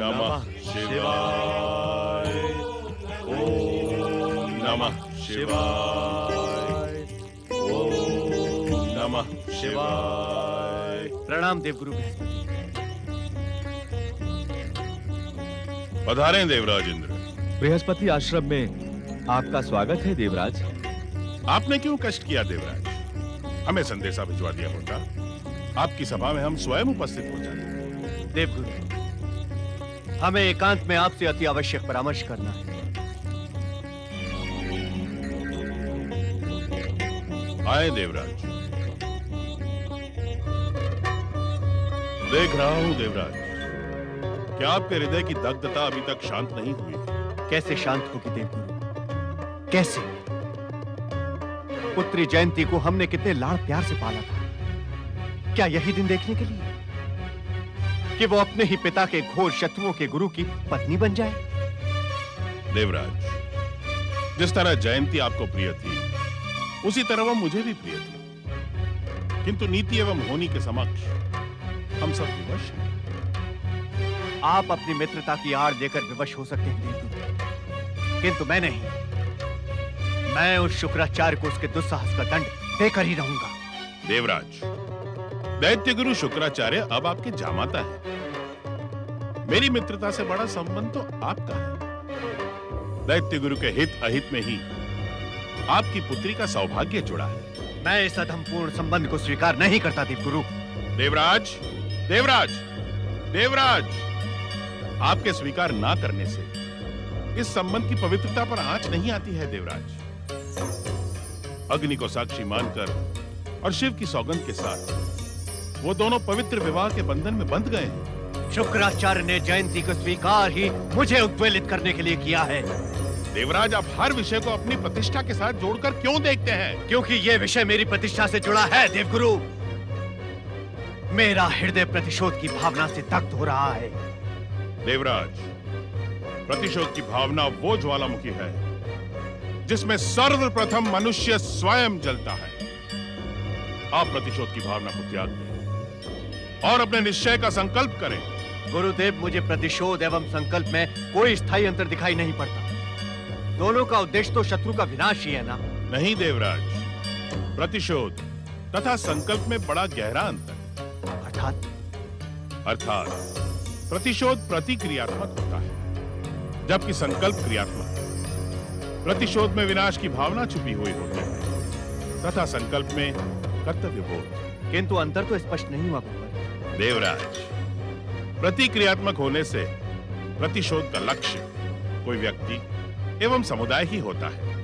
नमः शिवाय। ओम नमः शिवाय। ओम नमः शिवाय। प्रणाम देवगुरु बृहस्पति। पधारें देवराज इंद्र। बृहस्पति आश्रम में आपका स्वागत है देवराज। आपने क्यों कष्ट किया देवराज? हमें संदेशा भिजवा दिया होता, आपकी सभा में हम स्वयं उपस्थित हो जाते। देवगुरु, हमें एकांत में आपसे अति आवश्यक परामर्श करना है। आए देवराज। देख रहा हूं देवराज, क्या आपके हृदय की दग्धता अभी तक शांत नहीं हुई? कैसे शांत होगी देवगुरु? कैसे? पुत्री जयंती को हमने कितने लाड़ प्यार से पाला था। क्या यही दिन देखने के लिए कि वो अपने ही पिता के घोर शत्रुओं के गुरु की पत्नी बन जाए? देवराज, जिस तरह जयंती आपको प्रिय थी, उसी तरह वो मुझे भी प्रिय थी, किंतु नीति एवं होनी के समक्ष हम सब विवश हैं। आप अपनी मित्रता की आड़ देकर विवश हो सकते हैं देवगुरु, किंतु मैं नहीं। मैं उस शुक्राचार्य को उसके दुस्साहस का दंड देकर ही रहूंगा। देवराज, दैत्य गुरु शुक्राचार्य अब आपके जामाता है। मेरी मित्रता से बड़ा संबंध तो आपका है। दैत्य गुरु के हित अहित में ही आपकी पुत्री का सौभाग्य जुड़ा है। मैं इस अधमपूर्ण संबंध को स्वीकार नहीं करता देवगुरु। देवराज, देवराज, देवराज, आपके स्वीकार ना करने से इस संबंध की पवित्रता पर आंच नहीं आती है देवराज। अग्नि को साक्षी मानकर और शिव की सौगंध के साथ वो दोनों पवित्र विवाह के बंधन में बंध गए हैं। शुक्राचार्य ने जयंती को स्वीकार ही मुझे उद्वेलित करने के लिए किया है। देवराज, आप हर विषय को अपनी प्रतिष्ठा के साथ जोड़कर क्यों देखते हैं? क्योंकि यह विषय मेरी प्रतिष्ठा से जुड़ा है देवगुरु। मेरा हृदय प्रतिशोध की भावना से दग्ध हो रहा है। देवराज, प्रतिशोध की भावना वो ज्वालामुखी है जिसमें सर्वप्रथम मनुष्य स्वयं जलता है। आप प्रतिशोध की भावना को त्याग दें और अपने निश्चय का संकल्प करें। गुरुदेव, मुझे प्रतिशोध एवं संकल्प में कोई स्थायी अंतर दिखाई नहीं पड़ता। दोनों का उद्देश्य तो शत्रु का विनाश ही है ना? नहीं देवराज, प्रतिशोध तथा संकल्प में बड़ा गहरा अंतर। अर्थात प्रतिशोध प्रतिक्रियात्मक होता है, जबकि संकल्प क्रियात्मक। प्रतिशोध में विनाश की भावना छुपी हुई होती है तथा संकल्प में कर्तव्य बोध। किंतु अंतर तो स्पष्ट नहीं हुआ गुरुवर। देवराज, प्रतिक्रियात्मक होने से प्रतिशोध का लक्ष्य कोई व्यक्ति एवं समुदाय ही होता है,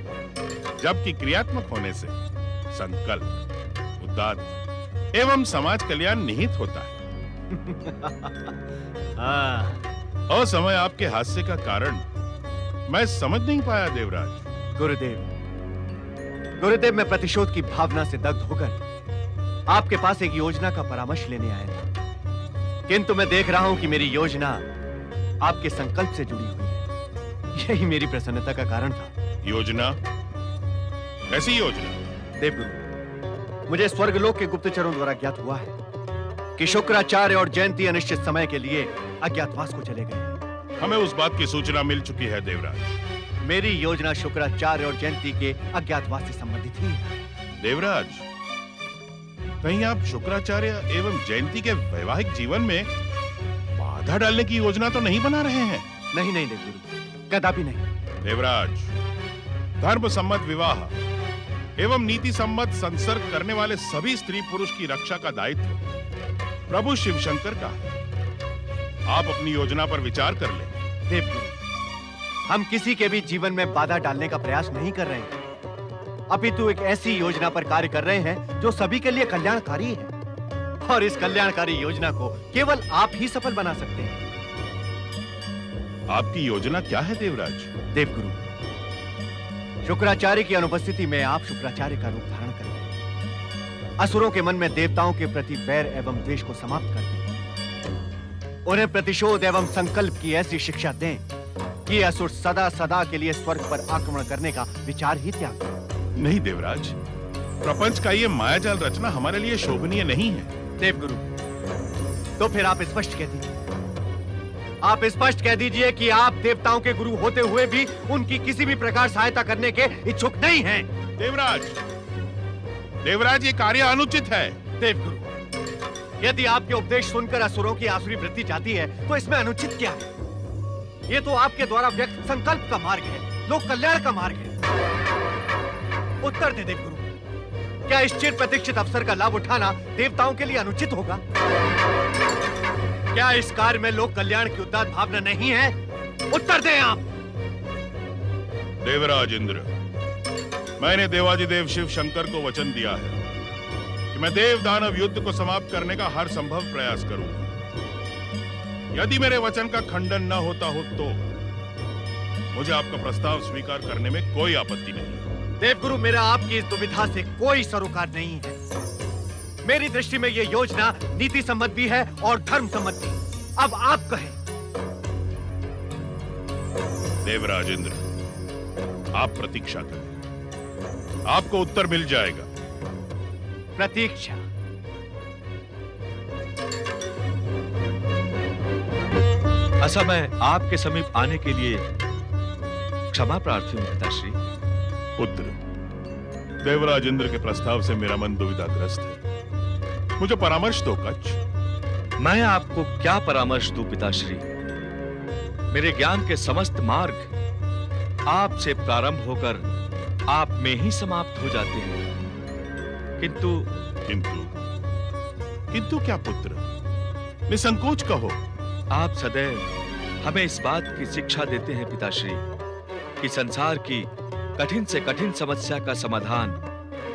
जबकि क्रियात्मक होने से संकल्प, उद्दात एवं समाज कल्याण निहित होता है। असमय आपके हास्य का कारण मैं समझ नहीं पाया देवराज। गुरुदेव, मैं प्रतिशोध की भावना से दग्ध होकर आपके पास एक योजना का परामर्श लेने आया था, किंतु मैं देख रहा हूं कि मेरी योजना आपके संकल्प से जुड़ी हुई है। यही मेरी प्रसन्नता का कारण था। योजना? कैसी योजना? देवगुरु, मुझे स्वर्गलोक के गुप्तचरों द्वारा ज्ञात हुआ है कि शुक्राचार्य और जयंती अनिश्चित समय के लिए अज्ञातवास को चले गए। हमें उस बात की सूचना मिल चुकी है देवराज। मेरी योजना शुक्राचार्य और जयंती के अज्ञातवास से संबंधित ही है। देवराज, कहीं आप शुक्राचार्य एवं जयंती के वैवाहिक जीवन में बाधा डालने की योजना तो नहीं बना रहे हैं? नहीं नहीं देवगुरु, कदापि नहीं। देवराज, धर्म सम्मत विवाह एवं नीति सम्मत संसर्ग करने वाले सभी स्त्री पुरुष की रक्षा का दायित्व प्रभु शिव शंकर का है। आप अपनी योजना पर विचार कर लें। देवगुरु, हम किसी के भी जीवन में बाधा डालने का प्रयास नहीं कर रहे हैं, अपितु एक ऐसी योजना पर कार्य कर रहे हैं जो सभी के लिए कल्याणकारी है, और इस कल्याणकारी योजना को केवल आप ही सफल बना सकते हैं। आपकी योजना क्या है देवराज? देवगुरु, शुक्राचार्य की अनुपस्थिति में आप शुक्राचार्य का रूप धारण करें, असुरों के मन में देवताओं के प्रति वैर एवं द्वेष को समाप्त कर दें, उन्हें प्रतिशोध एवं संकल्प की ऐसी शिक्षा दें कि असुर सदा सदा के लिए स्वर्ग पर आक्रमण करने का विचार ही त्याग दें। नहीं देवराज, प्रपंच का ये मायाजाल रचना हमारे लिए शोभनीय नहीं है। देवगुरु, तो फिर आप स्पष्ट कह दीजिए आप स्पष्ट कह दीजिए कि आप देवताओं के गुरु होते हुए भी उनकी किसी भी प्रकार सहायता करने के इच्छुक नहीं हैं। देवराज, देवराज, ये कार्य अनुचित है। देवगुरु, यदि आपके उपदेश सुनकर असुरों की आसुरी वृत्ति जाती है तो इसमें अनुचित क्या है? ये तो आपके द्वारा व्यक्त संकल्प का मार्ग है, लोक कल्याण का मार्ग है। उत्तर दे देवगुरु, क्या इस चिर प्रतीक्षित अवसर का लाभ उठाना देवताओं के लिए अनुचित होगा? क्या इस कार्य में लोक कल्याण की उदात्त भावना नहीं है? उत्तर दें आप। देवराज इंद्र, मैंने देवाधिदेव शिव शंकर को वचन दिया है कि मैं देव दानव युद्ध को समाप्त करने का हर संभव प्रयास करूंगा। यदि मेरे वचन का खंडन न होता हो तो मुझे आपका प्रस्ताव स्वीकार करने में कोई आपत्ति नहीं है। देवगुरु, मेरा आपकी इस दुविधा से कोई सरोकार नहीं है। मेरी दृष्टि में यह योजना नीति सम्मत भी है और धर्म सम्मत भी। अब आप कहें। देवराज इंद्र, आप प्रतीक्षा करें, आपको उत्तर मिल जाएगा। प्रतीक्षा? असमय आपके समीप आने के लिए क्षमा प्रार्थी हूं पिताश्री। पुत्र, देवराज इंद्र के प्रस्ताव से मेरा मन दुविधाग्रस्त है। मुझे परामर्श दो कच्छ। मैं आपको क्या परामर्श दूं पिताश्री? मेरे ज्ञान के समस्त मार्ग आपसे प्रारंभ होकर आप में ही समाप्त हो जाते हैं। किंतु किंतु क्या पुत्र? निसंकोच कहो। आप सदैव हमें इस बात की शिक्षा देते हैं पिताश्री कि संसार की कठिन से कठिन समस्या का समाधान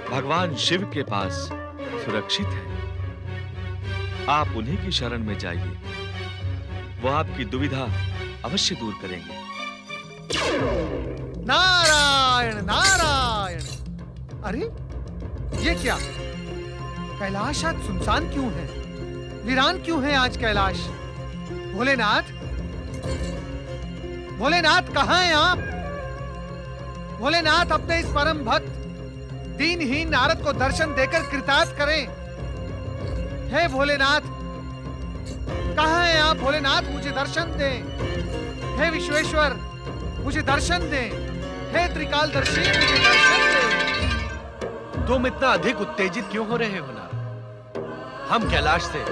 भगवान शिव के पास सुरक्षित है। आप उन्हीं की शरण में जाइए, वो आपकी दुविधा अवश्य दूर करेंगे। नारायण नारायण। अरे ये क्या? कैलाश आज सुनसान क्यों है? वीरान क्यों है आज कैलाश? भोलेनाथ, भोलेनाथ कहां हैं आप? भोलेनाथ, अपने इस परम भक्त दीनहीन नारद को दर्शन देकर कृतार्थ करें। हे भोलेनाथ, कहां हैं आप? भोलेनाथ, मुझे दर्शन दें। हे विश्वेश्वर, मुझे दर्शन दें। हे त्रिकालदर्शी, मुझे दर्शन दें। तुम इतना अधिक उत्तेजित क्यों हो रहे हो नारद? हम कैलाश से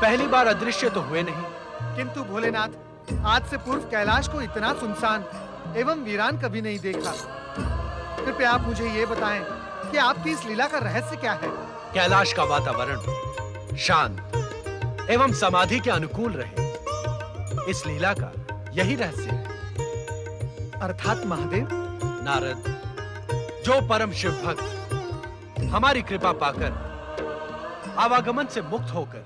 पहली बार अदृश्य तो हुए नहीं। किंतु भोलेनाथ, आज से पूर्व कैलाश को इतना सुनसान एवं वीरान कभी नहीं देखा। कृपया आप मुझे ये बताएं कि आपकी इस लीला का रहस्य क्या है? कैलाश का वातावरण शांत एवं समाधि के अनुकूल रहे, इस लीला का यही रहस्य है। अर्थात महादेव? नारद, जो परम शिव भक्त हमारी कृपा पाकर आवागमन से मुक्त होकर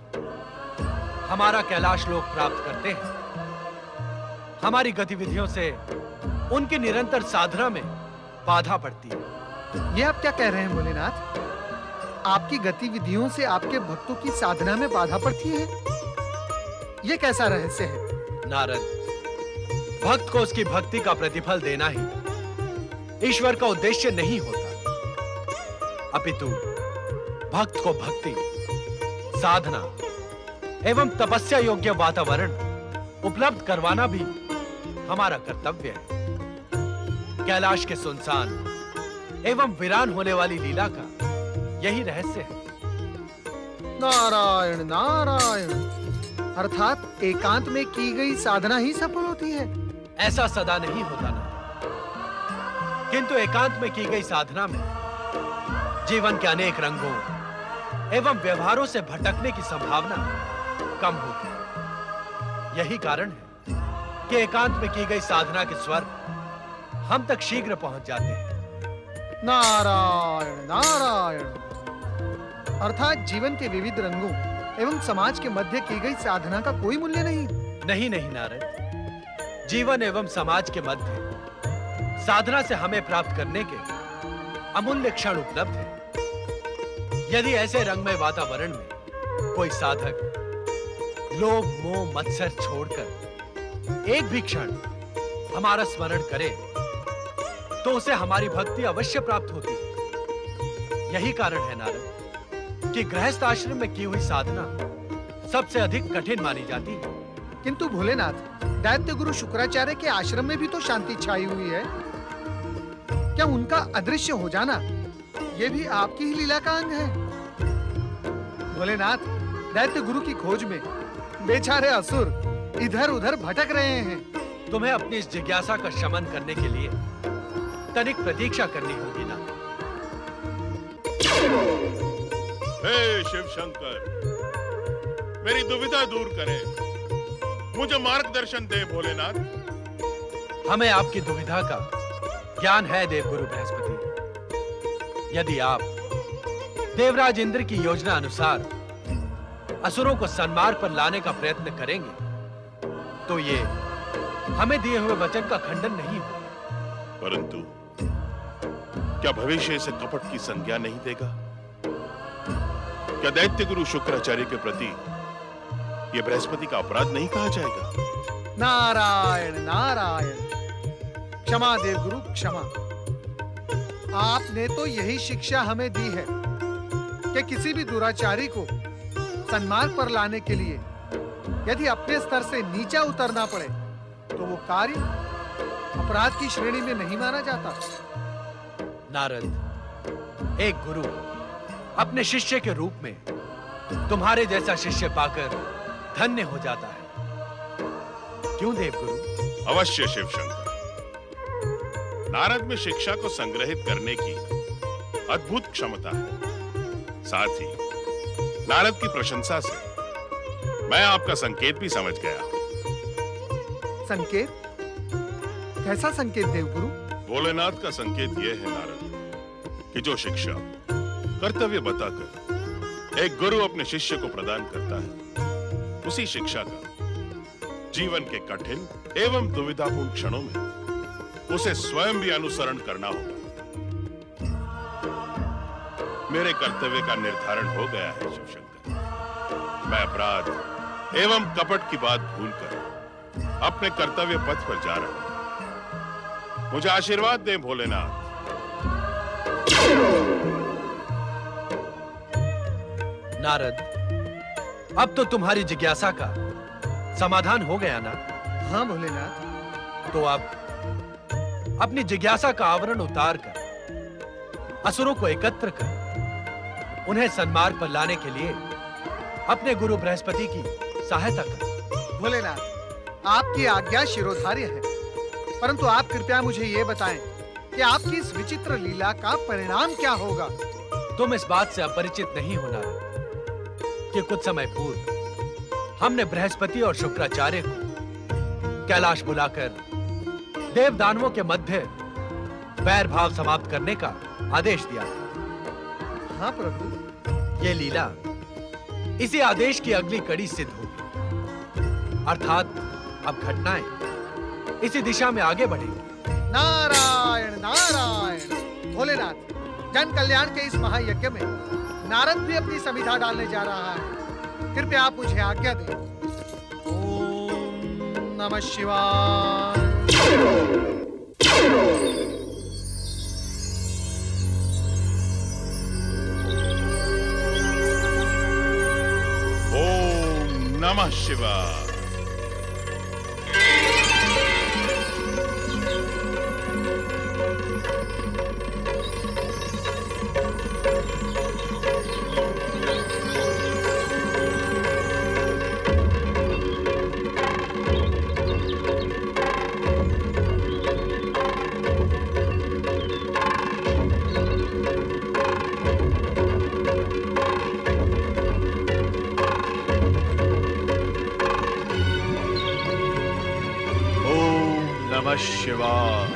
हमारा कैलाश लोक प्राप्त करते हैं, हमारी गतिविधियों से उनकी निरंतर साधना में बाधा पड़ती है। ये आप क्या कह रहे हैं भोलेनाथ? आपकी गतिविधियों से आपके भक्तों की साधना में बाधा पड़ती है? ये कैसा रहस्य है? नारद, भक्त को उसकी भक्ति का प्रतिफल देना ही ईश्वर का उद्देश्य नहीं होता, अपितु भक्त को भक्ति, साधना एवं तपस्या योग्य वातावरण उपलब्ध करवाना भी हमारा कर्तव्य है। कैलाश के सुनसान एवं वीरान होने वाली लीला का यही रहस्य है। नारायण नारायण। अर्थात एकांत में की गई साधना ही सफल होती है? ऐसा सदा नहीं होता ना, किंतु एकांत में की गई साधना में जीवन के अनेक रंगों एवं व्यवहारों से भटकने की संभावना कम होती है। यही कारण है कि एकांत में की गई साधना के स्वर्ग हम तक शीघ्र पहुंच जाते हैं। नारायण नारायण। अर्थात जीवन के विविध रंगों एवं समाज के मध्य की गई साधना का कोई मूल्य नहीं? नहीं नहीं नारद, जीवन एवं समाज के मध्य साधना से हमें प्राप्त करने के अमूल्य क्षण उपलब्ध है। यदि ऐसे रंगमय वातावरण में कोई साधक लोभ मोह मत्सर छोड़कर एक भी क्षण हमारा स्मरण करे तो उसे हमारी भक्ति अवश्य प्राप्त होती है। यही कारण है नारद कि गृहस्थ आश्रम में की हुई साधना सबसे अधिक कठिन मानी जाती है। किंतु भोलेनाथ, दैत्य गुरु शुक्राचार्य के आश्रम में भी तो शांति छाई हुई है। क्या उनका अदृश्य हो जाना ये भी आपकी ही लीला का अंग है? भोलेनाथ, दैत्य गुरु की खोज में बेचारे असुर इधर उधर भटक रहे हैं। तुम्हें अपनी इस जिज्ञासा का शमन करने के लिए तनिक प्रतीक्षा करनी होगी ना। हे शिव शंकर, मेरी दुविधा दूर करें, मुझे मार्गदर्शन दे भोलेनाथ। हमें आपकी दुविधा का ज्ञान है देवगुरु बृहस्पति। यदि आप देवराज इंद्र की योजना अनुसार असुरों को सन्मार्ग पर लाने का प्रयत्न करेंगे तो ये हमें दिए हुए वचन का खंडन नहीं होगा। परंतु क्या भविष्य इसे कपट की संज्ञा नहीं देगा? क्या दैत्य गुरु शुक्राचार्य के प्रति यह बृहस्पति का अपराध नहीं कहा जाएगा? नारायण नारायण, क्षमा देवगुरु क्षमा। आपने तो यही शिक्षा हमें दी है कि किसी भी दुराचारी को सन्मार्ग पर लाने के लिए यदि अपने स्तर से नीचा उतरना पड़े तो वो कार्य अपराध की श्रेणी में नहीं माना जाता। नारद, एक गुरु अपने शिष्य के रूप में तुम्हारे जैसा शिष्य पाकर धन्य हो जाता है। क्यों देवगुरु? अवश्य शिव शंकर। नारद में शिक्षा को संग्रहित करने की अद्भुत क्षमता है। साथ ही नारद की प्रशंसा से मैं आपका संकेत भी समझ गया हूं। संकेत? कैसा संकेत देवगुरु? भोलेनाथ का संकेत यह है नारद कि जो शिक्षा कर्तव्य बताकर एक गुरु अपने शिष्य को प्रदान करता है, उसी शिक्षा का जीवन के कठिन एवं दुविधापूर्ण क्षणों में उसे स्वयं भी अनुसरण करना होगा। मेरे कर्तव्य का निर्धारण हो गया है शिव शंकर। मैं अपराध एवं कपट की बात भूलकर अपने कर्तव्य पथ पर जा रहा हूं। मुझे आशीर्वाद दें भोलेनाथ। नारद, अब तो तुम्हारी जिज्ञासा का समाधान हो गया ना? हाँ भोलेनाथ। तो अब अपनी जिज्ञासा का आवरण उतार कर असुरों को एकत्र कर उन्हें सन्मार्ग पर लाने के लिए अपने गुरु बृहस्पति की सहायता कर। भोलेनाथ, आपकी आज्ञा शिरोधार्य है, परंतु आप कृपया मुझे ये बताएं कि आपकी इस विचित्र लीला का परिणाम क्या होगा? तुम इस बात से अपरिचित नहीं होना कि कुछ समय पूर्व हमने बृहस्पति और शुक्राचार्य को कैलाश बुलाकर देव दानवों के मध्य वैर भाव समाप्त करने का आदेश दिया था। हाँ प्रभु। ये लीला इसी आदेश की अगली कड़ी सिद्ध होगी, अर्थात अब घटनाएं इसी दिशा में आगे बढ़ेंगी। नारायण नारायण। भोलेनाथ, जन कल्याण के इस महायज्ञ में नारद भी अपनी समिधा डालने जा रहा है। कृपया आप मुझे आज्ञा दें। ओम नमः शिवाय। ओम नमः शिवाय। नमः शिवाय।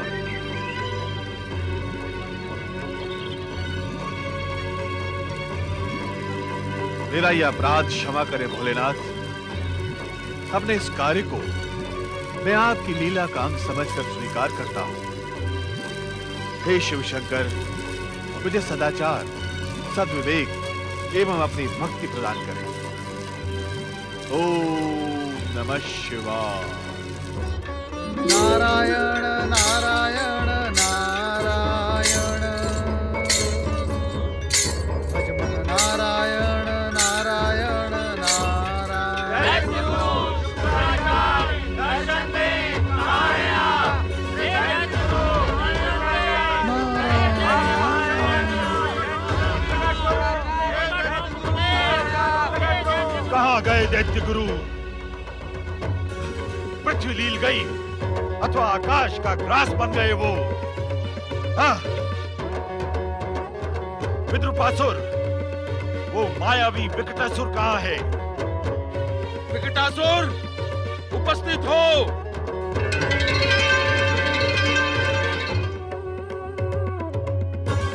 मेरा यह अपराध क्षमा करें भोलेनाथ। अपने इस कार्य को मैं आपकी लीला का अंग समझकर स्वीकार करता हूं। हे शिव शंकर, मुझे सदाचार, सद्विवेक एवं अपनी भक्ति प्रदान करें। ओम नमः शिवाय। नारायण नारायण नारायण। भजमन नारायण नारायण नारायण। दर्शन गए दैत्य गुरु? पृथ्वी लील गई अथवा आकाश का ग्रास बन गए वो? हाँ? विद्रुपासुर, वो मायावी विकटासुर कहाँ है? विकटासुर, उपस्थित हो।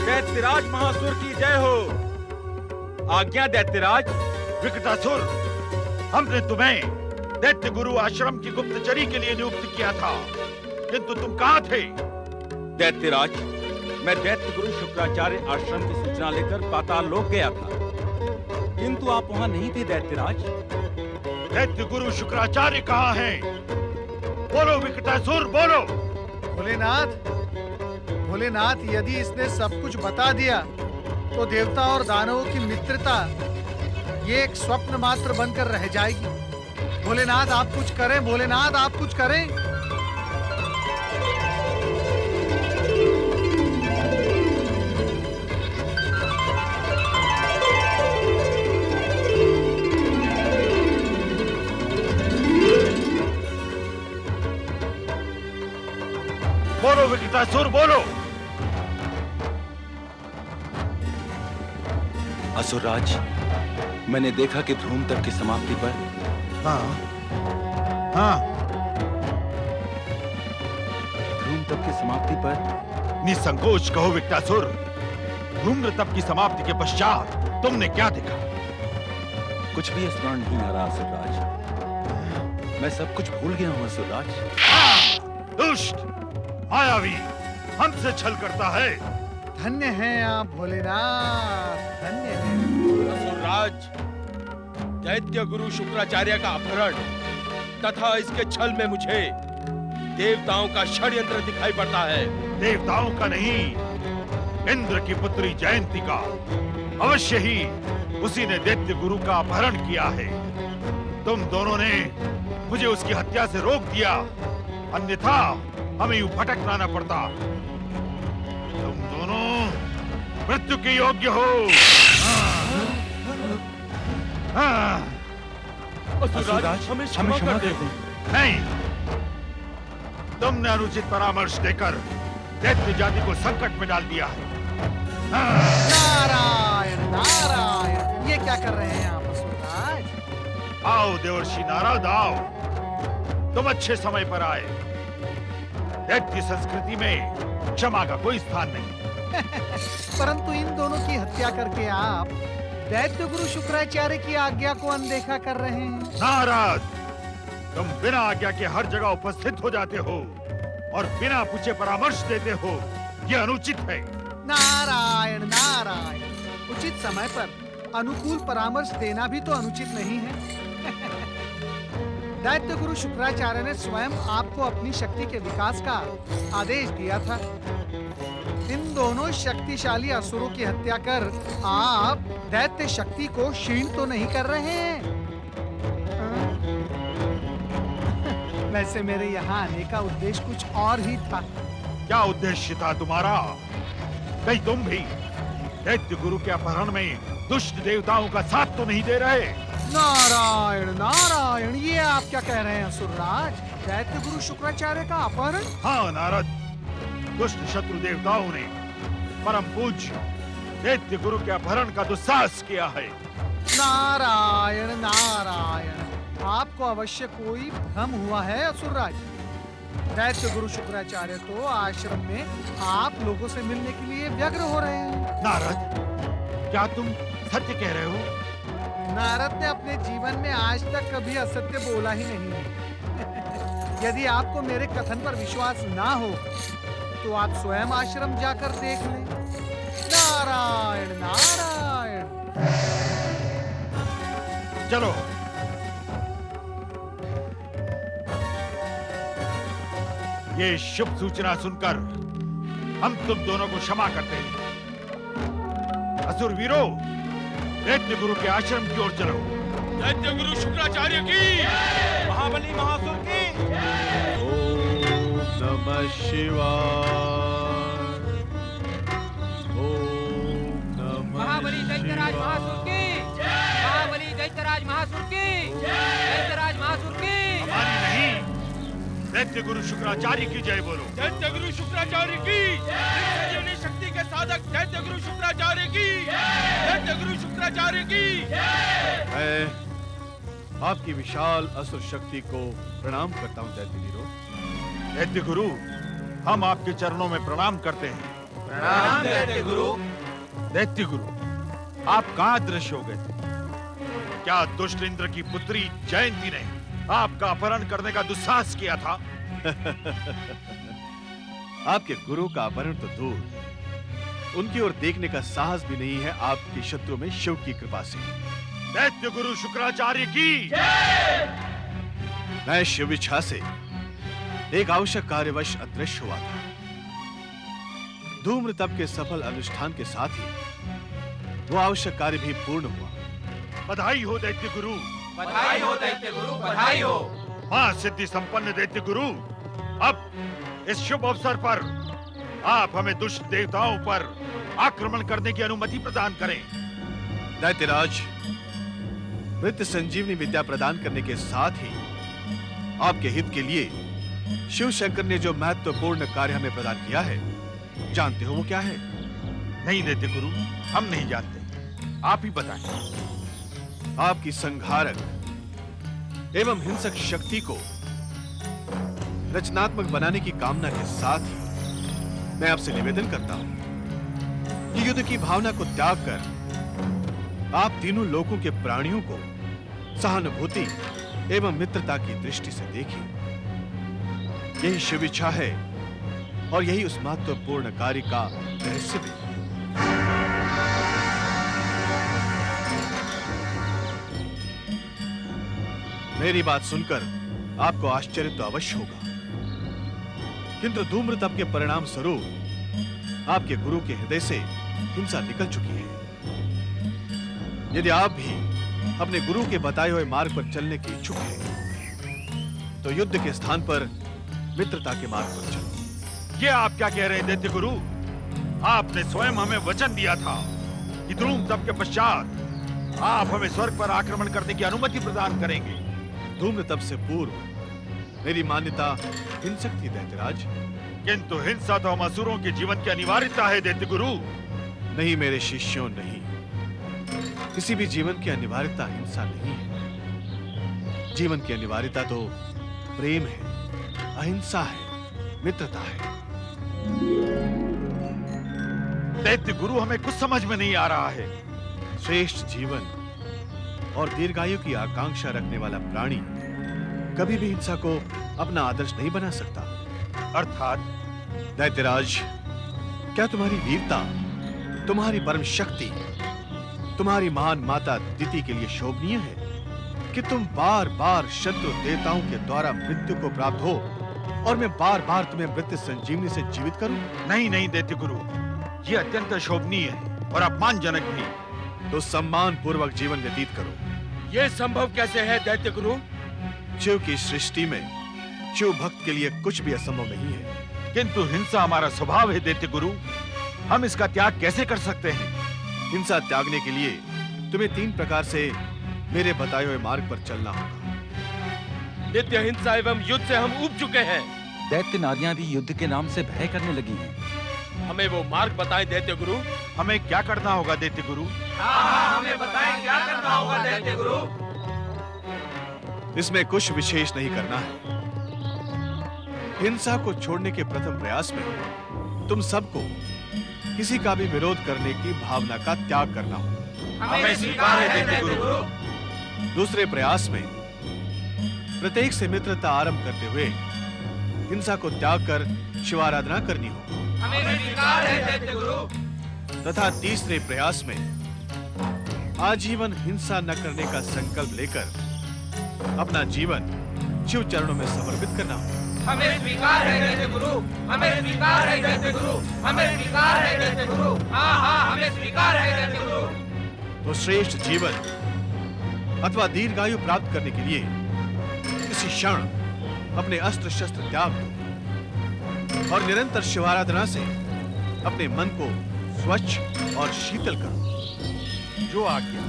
दैत्यराज महासुर की जय हो। आज्ञा दैत्यराज। विकटासुर, हमने तुम्हें दैत्य गुरु आश्रम की गुप्तचरी के लिए नियुक्त किया था, किंतु तुम कहाँ थे? दैत्यराज, मैं दैत्य गुरु शुक्राचार्य आश्रम की सूचना लेकर पाताल लोक गया था, किंतु आप वहां नहीं थे दैत्यराज। दैत्य गुरु शुक्राचार्य कहाँ हैं? बोलो विकटासुर, बोलो। भोलेनाथ, भोलेनाथ, यदि इसने सब कुछ बता दिया तो देवता और दानवों की मित्रता ये एक स्वप्न मात्र बनकर रह जाएगी। भोलेनाथ आप कुछ करें, भोलेनाथ आप कुछ करें। बोलो विकटासुर, बोलो। असुरराज, मैंने देखा कि ध्रुव तप की समाप्ति पर ध्रुव तप की समाप्ति पर निसंकोच कहो विकटासुर, धूम्र तप की समाप्ति के पश्चात तुमने क्या देखा? कुछ भी स्मरण नहीं आ रहा असुरराज। मैं सब कुछ भूल गया हूँ असुरराज। दुष्ट, मायावी, हमसे छल करता है। धन्य हैं आप भोलेनाथ, धन्य हैं। असुरराज, दैत्य गुरु शुक्राचार्य का अपहरण तथा इसके छल में मुझे देवताओं का षड्यंत्र दिखाई पड़ता है। देवताओं का नहीं, इंद्र की पुत्री जयंती का। अवश्य ही उसी ने दैत्य गुरु का अपहरण किया है। तुम दोनों ने मुझे उसकी हत्या से रोक दिया, अन्यथा हमें यूं भटकना न पड़ता। तुम दोनों मृत्यु के योग्य हो। असुरराज, हमें क्षमा कर दे। नहीं, तुमने अनुचित परामर्श देकर दैत्य जाति को संकट में डाल दिया है। नारायण नारायण, ये क्या कर रहे हैं आप असुरराज? आओ देवर्षि नारद, आओ। तुम अच्छे समय पर आए। दैत्य संस्कृति में क्षमा का कोई स्थान नहीं। परंतु इन दोनों की हत्या करके आप दैत्य गुरु शुक्राचार्य की आज्ञा को अनदेखा कर रहे हैं। नारद, तुम बिना आज्ञा के हर जगह उपस्थित हो जाते हो और बिना पूछे परामर्श देते हो, यह अनुचित है। नारायण नारायण, उचित समय पर अनुकूल परामर्श देना भी तो अनुचित नहीं है। दैत्य गुरु शुक्राचार्य ने स्वयं आपको अपनी शक्ति के विकास का आदेश दिया था। इन दोनों शक्तिशाली असुरों की हत्या कर आप दैत्य शक्ति को क्षीण तो नहीं कर रहे हैं? वैसे मेरे यहाँ आने का उद्देश्य कुछ और ही था। क्या उद्देश्य था तुम्हारा? कहीं तुम भी दैत्य गुरु के अपहरण में दुष्ट देवताओं का साथ तो नहीं दे रहे? नारायण नारायण, ये आप क्या कह रहे हैं असुरराज? दैत्य गुरु शुक्राचार्य का अपहरण? हाँ नारद, दुष्ट शत्रु देवताओं ने परम पूज्य दैत्य गुरु के अपहरण का दुस्साहस किया है। नारायण नारायण, आपको अवश्य कोई भ्रम हुआ है असुरराज। दैत्य गुरु शुक्राचार्य तो आश्रम में आप लोगों से मिलने के लिए व्यग्र हो रहे हैं। नारद, क्या तुम सत्य कह रहे हो? नारद ने अपने जीवन में आज तक कभी असत्य बोला ही नहीं है। यदि आपको मेरे कथन पर विश्वास ना हो तो आप स्वयं आश्रम जाकर देख लें। नारायण नारायण। चलो। ये शुभ सूचना सुनकर हम तुम दोनों को क्षमा करते हैं। असुर वीरो, दैत्य गुरु के आश्रम की ओर चलो। दैत्य गुरु शुक्राचार्य की, महाबली महासुर की। ओम नमः शिवाय। ओम नमः महाबली दैत्यराज महासुर की, महाबली दैत्यराज महासुर की। दैत्य गुरु शुक्राचार्य की जय बोलो। दैत्य गुरु शुक्राचार्य की संजीवनी शक्ति के साधक दैत्य गुरु शुक्राचार्य की, दैत्य गुरु शुक्राचार्य की। मैं आपकी विशाल असुर शक्ति को प्रणाम करता हूं दैत्य वीरो। दैत्य गुरु, हम आपके चरणों में प्रणाम करते हैं। प्रणाम दैत्य गुरु। दैत्य गुरु, आप कहाँ दृश्य हो गए थे? क्या दुष्ट इंद्र की पुत्री जयंती ने आपका अपहरण करने का दुस्साहस किया था? आपके गुरु का अपहरण तो दूर, उनकी ओर देखने का साहस भी नहीं है आपके शत्रु में शिव की कृपा से। दैत्य गुरु शुक्राचार्य की। मैं शिव इच्छा से एक आवश्यक कार्यवश अदृश्य हुआ था। धूम्र तप के सफल अनुष्ठान के साथ ही वो आवश्यक कार्य भी पूर्ण हुआ। बधाई हो दैत्य गुरु। बधाई हो दैत्य गुरु, बधाई हो। हाँ सिद्धि संपन्न दैत्य गुरु, अब इस शुभ अवसर पर आप हमें दुष्ट देवताओं पर आक्रमण करने की अनुमति प्रदान करें। दैत्यराज, मृत्यु संजीवनी विद्या प्रदान करने के साथ ही आपके हित के लिए शिव शंकर ने जो महत्वपूर्ण कार्य हमें प्रदान किया है, जानते हो वो क्या है? नहीं दैत्य गुरु, हम नहीं जानते, आप ही बताएं। आपकी संहारक एवं हिंसक शक्ति को रचनात्मक बनाने की कामना के साथ ही मैं आपसे निवेदन करता हूं कि युद्ध की भावना को त्याग कर आप तीनों लोकों के प्राणियों को सहानुभूति एवं मित्रता की दृष्टि से देखिए। यही शिव इच्छा है और यही उस महत्वपूर्ण कार्य का रहस्य भी। मेरी बात सुनकर आपको आश्चर्य तो अवश्य होगा, किंतु धूम्र तप के परिणाम स्वरूप आपके गुरु के हृदय से हिंसा निकल चुकी है। यदि आप भी अपने गुरु के बताए हुए मार्ग पर चलने के इच्छुक हैं, तो युद्ध के स्थान पर मित्रता के मार्ग पर चलो। ये आप क्या कह रहे हैं दैत्य गुरु? आपने स्वयं हमें वचन दिया था कि धूम तप के पश्चात आप हमें स्वर्ग पर आक्रमण करने की अनुमति प्रदान करेंगे। धूम्र तप से पूर्व मेरी मान्यता हिंसक थी दैत्यराज, किंतु हिंसा तो हम असुरों के जीवन की अनिवार्यता है दैत्य गुरु। नहीं मेरे शिष्यों, नहीं, किसी भी जीवन की अनिवार्यता हिंसा नहीं है। जीवन की अनिवार्यता तो प्रेम है, अहिंसा है, मित्रता है। दैत्य गुरु, हमें कुछ समझ में नहीं आ रहा है। श्रेष्ठ जीवन और दीर्घायु की आकांक्षा रखने वाला प्राणी कभी भी हिंसा को अपना आदर्श नहीं बना सकता। अर्थात? दैत्यराज, क्या तुम्हारी वीरता, तुम्हारी परम शक्ति, तुम्हारी महान माता दिति के लिए शोभनीय है कि तुम बार बार शत्रु देवताओं के द्वारा मृत्यु को प्राप्त हो और मैं बार बार तुम्हें मृत्यु संजीवनी से जीवित करूं? नहीं नहीं दैत्य गुरु, ये अत्यंत शोभनीय है और अपमानजनक भी। तो सम्मान पूर्वक जीवन व्यतीत करो। ये संभव कैसे है दैत्य गुरु? शिव की सृष्टि में शिव भक्त के लिए कुछ भी असंभव नहीं है। किंतु हिंसा हमारा स्वभाव है दैत्य गुरु, हम इसका त्याग कैसे कर सकते हैं? हिंसा त्यागने के लिए तुम्हें 3 प्रकार से मेरे बताए हुए मार्ग पर चलना होगा। नित्य हिंसा एवं युद्ध से हम ऊब चुके हैं। दैत्य नारियां भी युद्ध के नाम से भय करने लगी हैं। हमें वो मार्ग बताएं दैत्य गुरु। हमें क्या करना होगा दैत्य गुरु? हाँ, हमें बताएं क्या करना होगा दैत्य गुरु। इसमें कुछ विशेष नहीं करना है। हिंसा को छोड़ने के प्रथम प्रयास में तुम सबको किसी का भी विरोध करने की भावना का त्याग करना होगा। हमें स्वीकार है दैत्य गुरु। दूसरे प्रयास में प्रत्येक से मित्रता आरंभ करते हुए हिंसा को त्याग कर शिवाराधना करनी होगी। हमें स्वीकार है दैत्य गुरु। तथा तीसरे प्रयास में आजीवन हिंसा न करने का संकल्प लेकर अपना जीवन शिव चरणों में समर्पित करना होगा। हमें स्वीकार है दैत्य गुरु। हमें स्वीकार है दैत्य गुरु। हमें स्वीकार है दैत्य गुरु। हाँ, हमें स्वीकार है दैत्य गुरु। तो श्रेष्ठ जीवन अथवा दीर्घायु प्राप्त करने के लिए इसी क्षण अपने अस्त्र शस्त्र त्याग दो और निरंतर शिवाराधना से अपने मन को स्वच्छ और शीतल करो। जो आज्ञा।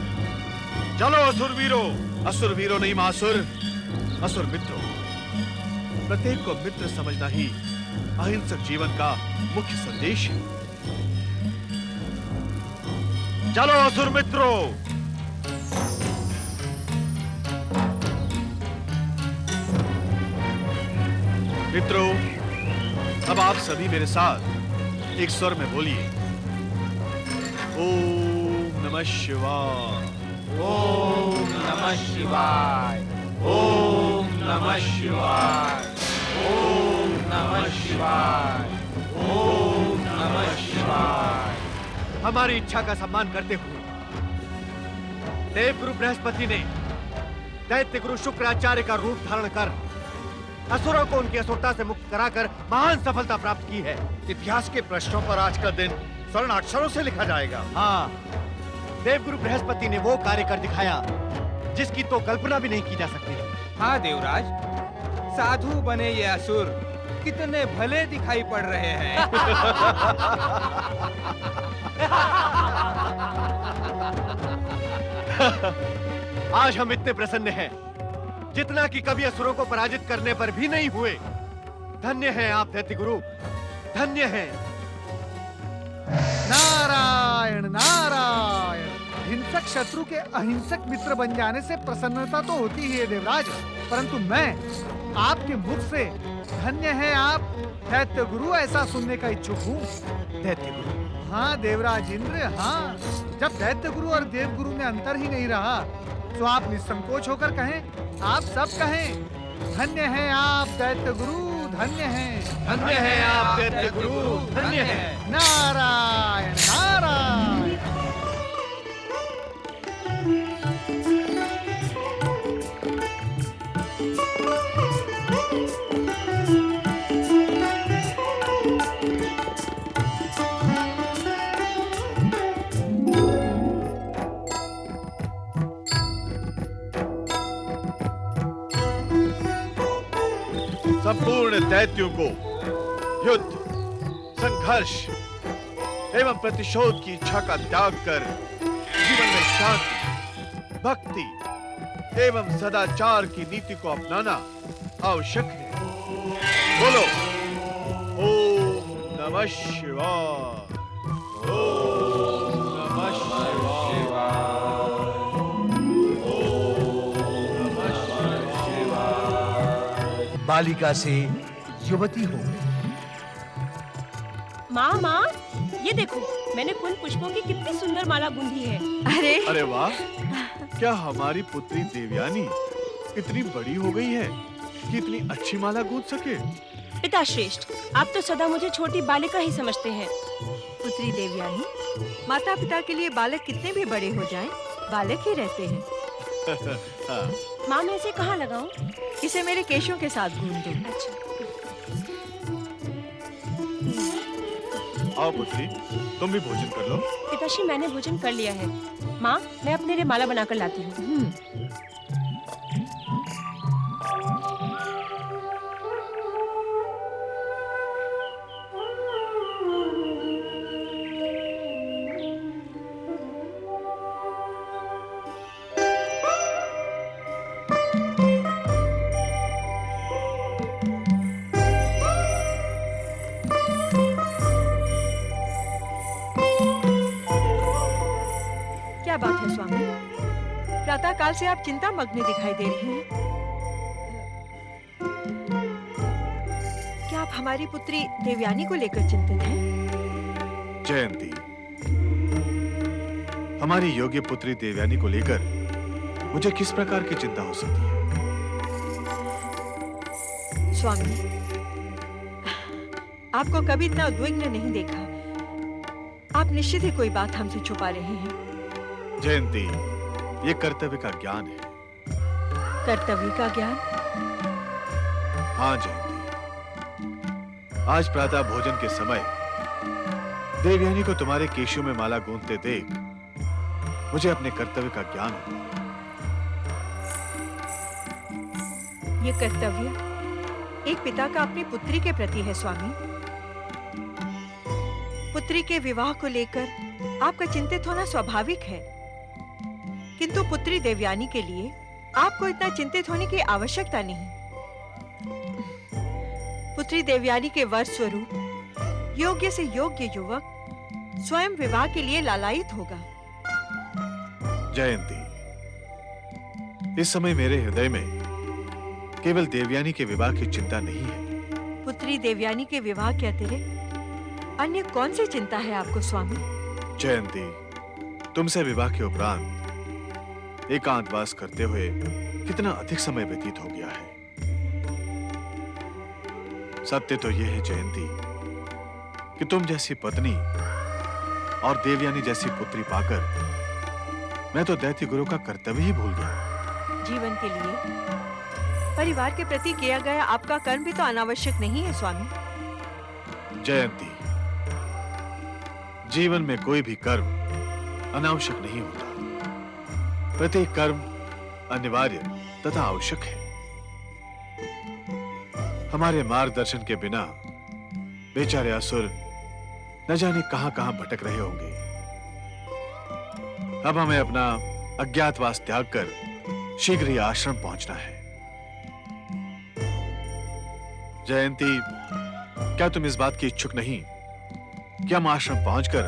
चलो असुर वीरो। असुर वीरो नहीं महासुर, असुर मित्रों। प्रत्येक को मित्र समझना ही अहिंसक जीवन का मुख्य संदेश है। चलो असुर मित्रों, मित्रों, अब आप सभी मेरे साथ एक स्वर में बोलिए, ओम नमः शिवाय। ओम नमः शिवाय। ओम नमः शिवाय। ओम नमः शिवाय। ओम नमः शिवाय। हमारी इच्छा का सम्मान करते हुए देवगुरु बृहस्पति ने दैत्य गुरु शुक्राचार्य का रूप धारण कर असुरों को उनकी असुरता से मुक्त कराकर महान सफलता प्राप्त की है। इतिहास के पृष्ठों पर आज का दिन स्वर्ण अक्षरों से लिखा जाएगा। हाँ, देवगुरु बृहस्पति ने वो कार्य कर दिखाया जिसकी तो कल्पना भी नहीं की जा सकती। हाँ देवराज, साधु बने ये असुर कितने भले दिखाई पड़ रहे हैं। आज हम इतने प्रसन्न हैं जितना कि कभी असुरों को पराजित करने पर भी नहीं हुए। धन्य हैं आप दैत्य गुरु, धन्य हैं। नारायण नारायण। हिंसक शत्रु के अहिंसक मित्र बन जाने से प्रसन्नता तो होती ही है देवराज, परंतु मैं आपके मुख से धन्य है आप दैत्य गुरु ऐसा सुनने का इच्छुक हूँ। दैत्य गुरु? हाँ देवराज इंद्र, हाँ। जब दैत्य गुरु और देव गुरु में अंतर ही नहीं रहा तो आप निसंकोच होकर कहें, आप सब कहें, धन्य है आप दैत्य गुरु, धन्य है। धन्य है आप दैत्य गुरु, धन्य है। नारायण नारायण। संपूर्ण दैत्यों को युद्ध, संघर्ष एवं प्रतिशोध की इच्छा का त्याग कर जीवन में शांति, भक्ति एवं सदाचार की नीति को अपनाना आवश्यक है। बोलो ओम नमः शिवाय। ओम नमः शिवाय। बालिका से युवती हो गई। माँ माँ, ये देखो मैंने फूल पुष्पों की कितनी सुंदर माला गूंथी है। अरे वाह, क्या हमारी पुत्री देवयानी इतनी बड़ी हो गई है कि इतनी अच्छी माला गूंथ सके? पिता श्रेष्ठ, आप तो सदा मुझे छोटी बालिका ही समझते हैं। पुत्री देवयानी, माता पिता के लिए बालक कितने भी बड़े हो जाएं, बालक ही रहते हैं। माँ, मैं इसे कहाँ लगाऊं? इसे मेरे केशों के साथ गूंथ दो। अच्छा। आओ पुत्री, तुम भी भोजन कर लो। पिताश्री, मैंने भोजन कर लिया है। माँ, मैं अपने लिए माला बनाकर लाती हूँ। क्या बात है स्वामी? प्रातः काल से आप चिंता मग्न दिखाई दे रही हैं। क्या आप हमारी पुत्री देवयानी को लेकर चिंतित हैं? जयंती, हमारी योग्य पुत्री देवयानी को लेकर मुझे किस प्रकार की चिंता हो सकती है? स्वामी, आपको कभी इतना उद्विग्न नहीं देखा। आप निश्चित ही कोई बात हमसे छुपा रहे हैं। जयंती, ये कर्तव्य का ज्ञान है। कर्तव्य का ज्ञान? हाँ जयंती, आज प्रातः भोजन के समय देवयानी को तुम्हारे केशों में माला गूंथते देख मुझे अपने कर्तव्य का ज्ञान हुआ। ये कर्तव्य एक पिता का अपनी पुत्री के प्रति है स्वामी। पुत्री के विवाह को लेकर आपका चिंतित होना स्वाभाविक है, किंतु पुत्री देवयानी के लिए आपको इतना चिंतित होने की आवश्यकता नहीं। पुत्री देवयानी के वर स्वरूप योग्य से योग्य युवक स्वयं विवाह के लिए लालायित होगा। जयंती, इस समय मेरे हृदय में केवल देवयानी के विवाह की चिंता नहीं है। पुत्री देवयानी के विवाह के अतिरिक्त अन्य कौन सी चिंता है आपको स्वामी? जयंती, तुमसे विवाह के उपरांत एकांतवास करते हुए कितना अधिक समय व्यतीत हो गया है। सत्य तो यह है जयंती कि तुम जैसी पत्नी और देवयानी जैसी पुत्री पाकर मैं तो दैत्य गुरु का कर्तव्य ही भूल गया। जीवन के लिए परिवार के प्रति किया गया आपका कर्म भी तो अनावश्यक नहीं है स्वामी। जयंती, जीवन में कोई भी कर्म अनावश्यक नहीं होता। प्रत्येक कर्म अनिवार्य तथा आवश्यक है। हमारे मार्गदर्शन के बिना बेचारे असुर न जाने कहां-कहां भटक रहे होंगे। अब हमें अपना अज्ञातवास त्याग कर शीघ्र ही आश्रम पहुंचना है। जयंती, क्या तुम इस बात की इच्छुक नहीं कि हम आश्रम पहुंचकर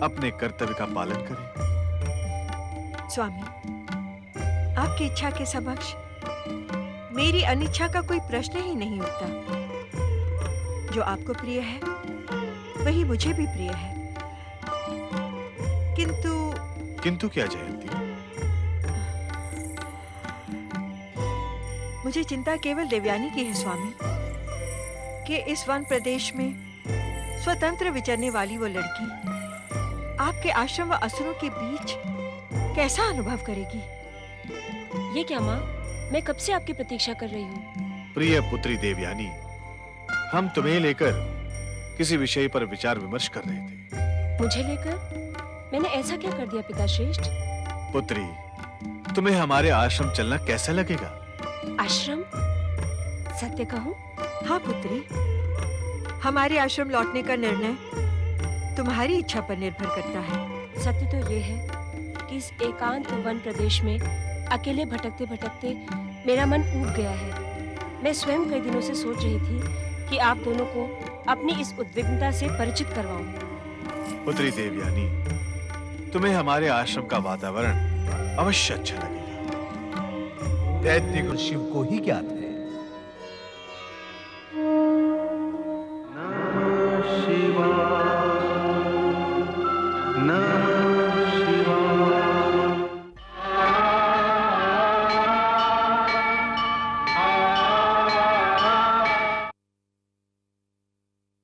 अपने कर्तव्य का पालन करें? स्वामी, आपकी इच्छा के समक्ष मेरी अनिच्छा का कोई प्रश्न ही नहीं उठता। जो आपको प्रिय है वही मुझे भी प्रिय है। किंतु क्या जयंती? मुझे चिंता केवल देवयानी की है स्वामी, कि इस वन प्रदेश में स्वतंत्र विचरने वाली वो लड़की आपके आश्रम व असुरों के बीच कैसा अनुभव करेगी। ये क्या माँ, मैं कब से आपकी प्रतीक्षा कर रही हूँ। प्रिय पुत्री देवयानी, हम तुम्हें लेकर किसी विषय पर विचार विमर्श कर रहे थे। मुझे लेकर? मैंने ऐसा क्या कर दिया पिता श्रेष्ठ? पुत्री, तुम्हें हमारे आश्रम चलना कैसा लगेगा? आश्रम? सत्य कहूँ? हाँ पुत्री, हमारे आश्रम लौटने का निर्णय तुम्हारी इच्छा पर निर्भर करता है। सत्य तो ये है कि इस एकांत वन प्रदेश में अकेले भटकते भटकते मेरा मन ऊब गया है। मैं स्वयं कई दिनों से सोच रही थी कि आप दोनों को अपनी इस उद्विग्नता से परिचित करवाऊं। पुत्री देवयानी, तुम्हें हमारे आश्रम का वातावरण अवश्य अच्छा लगेगा। दैत्य शिव को ही ज्ञात है